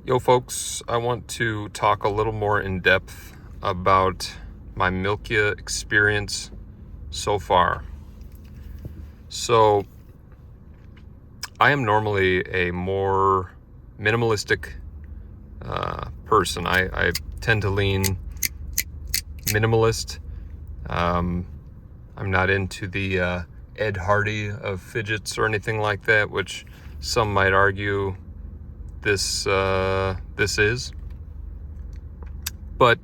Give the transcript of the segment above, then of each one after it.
Yo folks, I want to talk a little more in depth about my Milkia experience so far. So I am normally a more minimalistic person. I tend to lean minimalist. I'm not into the Ed Hardy of fidgets or anything like that, which some might argue this is. But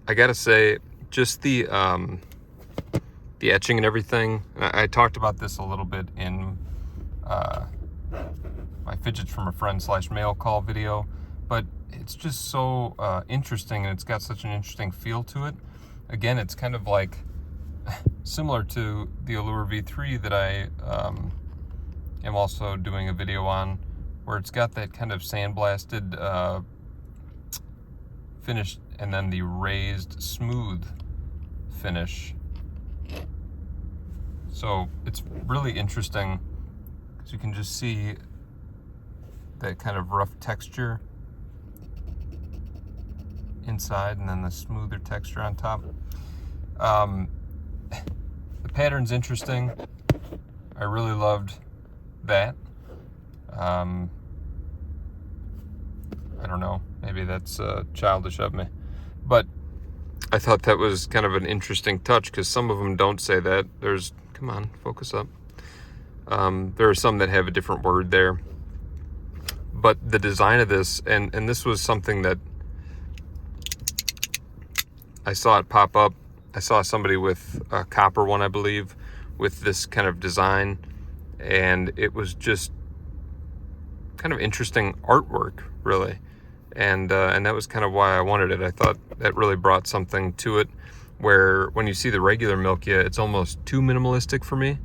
I gotta say, just the etching and everything. I talked about this a little bit in my fidgets from a friend / mail call video, but it's just so interesting, and it's got such an interesting feel to it. Again, it's kind of like similar to the Allure V3 that I am also doing a video on, where it's got that kind of sandblasted finish and then the raised smooth finish. So it's really interesting because you can just see that kind of rough texture inside and then the smoother texture on top. The pattern's interesting. I really loved that. I don't know, maybe that's childish of me, but I thought that was kind of an interesting touch because some of them don't say that. Come on, focus up. There are some that have a different word there, but the design of this, and this was something that I saw it pop up. I saw somebody with a copper one, I believe, with this kind of design, and it was just kind of interesting artwork, really. And that was kind of why I wanted it. I thought that really brought something to it, where when you see the regular Milkia, it's almost too minimalistic for me,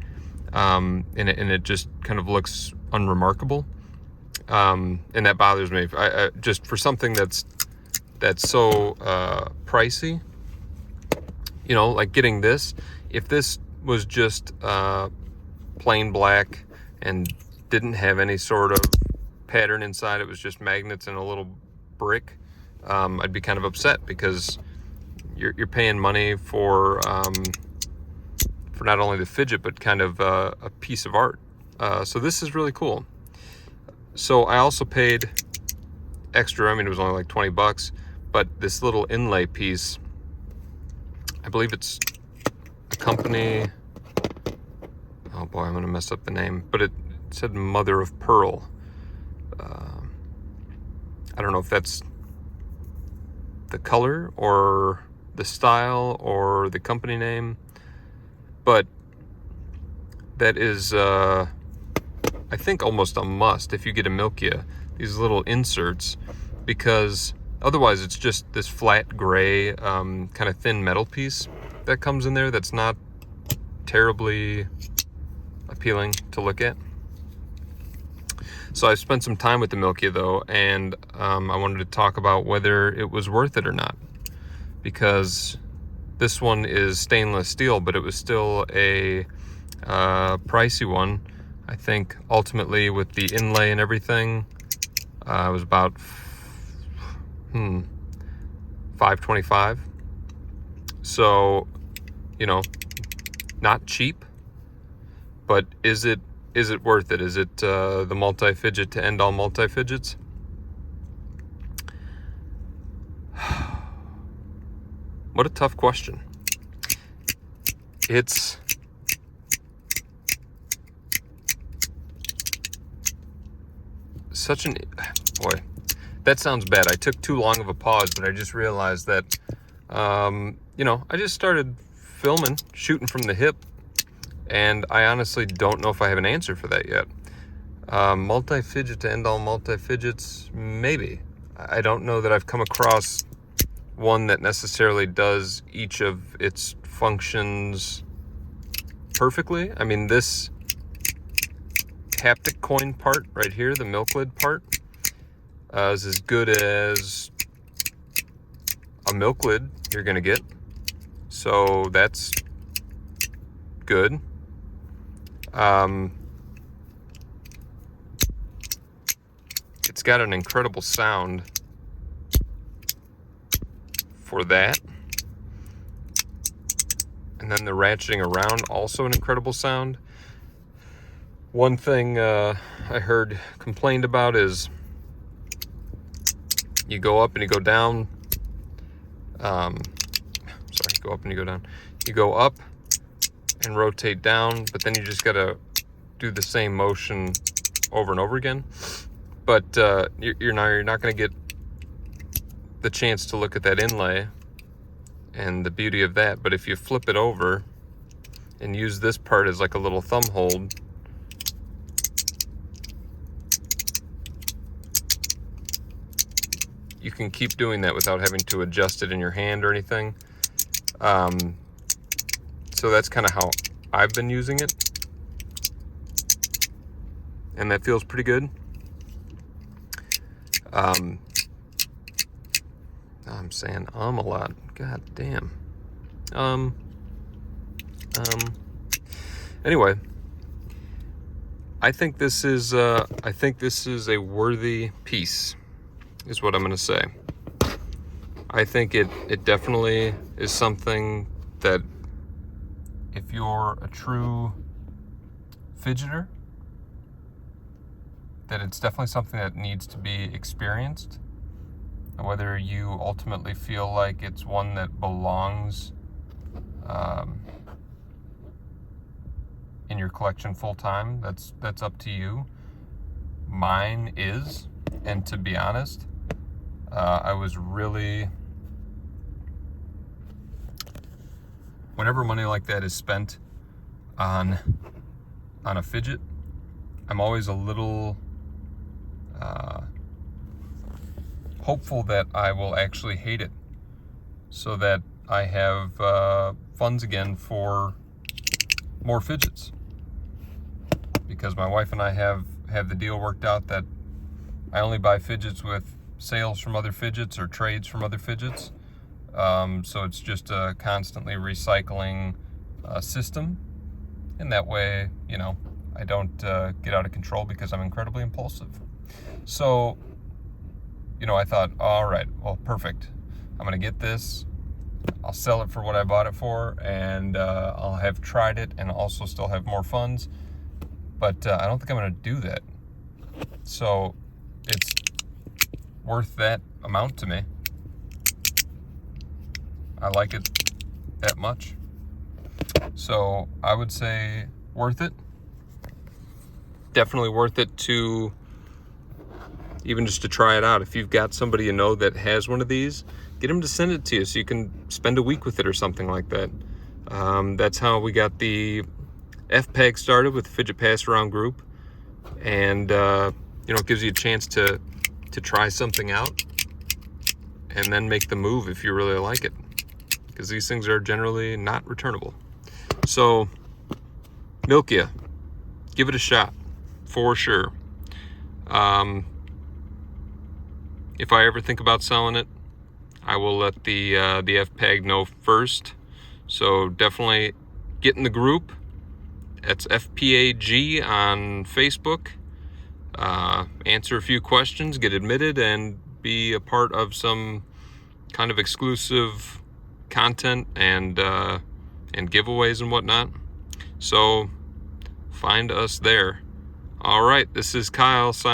and it just kind of looks unremarkable, and that bothers me. I just for something that's so pricey, like getting this. If this was just plain black and didn't have any sort of pattern inside, it was just magnets and a little brick, I'd be kind of upset, because you're paying money for not only the fidget but kind of a piece of art. So this is really cool. So I also paid extra. I mean, it was only like $20, but this little inlay piece, I believe it's a company, oh boy, I'm gonna mess up the name, but it said Mother of Pearl. I don't know if that's the color or the style or the company name, but that is, I think, almost a must if you get a Milkia, these little inserts, because otherwise it's just this flat gray kind of thin metal piece that comes in there that's not terribly appealing to look at. So I've spent some time with the Milkia though, and I wanted to talk about whether it was worth it or not, because this one is stainless steel, but it was still a pricey one. I think ultimately with the inlay and everything, it was about $525. So, not cheap, but is it worth it? Is it the Multi-Fidget to end all multi-fidgets? What a tough question. It's such boy, that sounds bad. I took too long of a pause, but I just realized that, I just started filming, shooting from the hip, and I honestly don't know if I have an answer for that yet. Multi-Fidget to end all multi-fidgets, maybe. I don't know that I've come across one that necessarily does each of its functions perfectly. I mean, this Haptic coin part right here, the milk lid part, is as good as a milk lid you're gonna get. So that's good. It's got an incredible sound for that. And then the ratcheting around, also an incredible sound. One thing I heard complained about is you go up and you go down. Go up and you go down. You go up and rotate down, but then you just gotta do the same motion over and over again. But you're not gonna get the chance to look at that inlay and the beauty of that. But if you flip it over and use this part as like a little thumb hold, you can keep doing that without having to adjust it in your hand or anything. So that's kind of how I've been using it, and that feels pretty good. I'm saying a lot. God damn. Anyway, I think this is a worthy piece, is what I'm gonna say. I think it definitely is something that, if you're a true fidgeter, that it's definitely something that needs to be experienced. Whether you ultimately feel like it's one that belongs in your collection full time, that's up to you. Mine is, and to be honest, I was really, whenever money like that is spent on a fidget, I'm always a little hopeful that I will actually hate it, so that I have funds again for more fidgets. Because my wife and I have the deal worked out that I only buy fidgets with sales from other fidgets or trades from other fidgets. So it's just a constantly recycling system. And that way, I don't get out of control because I'm incredibly impulsive. So, I thought, all right, well, perfect. I'm going to get this. I'll sell it for what I bought it for, and I'll have tried it and also still have more funds. But I don't think I'm going to do that. So it's worth that amount to me. I like it that much. So I would say worth it. Definitely worth it to, even just to try it out. If you've got somebody that has one of these, get them to send it to you so you can spend a week with it or something like that. That's how we got the FPEG started, with the Fidget Pass Around group. And it gives you a chance to try something out and then make the move if you really like it, because these things are generally not returnable. So Milkia, give it a shot for sure. If I ever think about selling it, I will let the FPEG know first. So definitely get in the group. That's FPAG on Facebook. Answer a few questions, get admitted, and be a part of some kind of exclusive content and giveaways and whatnot. So find us there. All right, this is Kyle signing.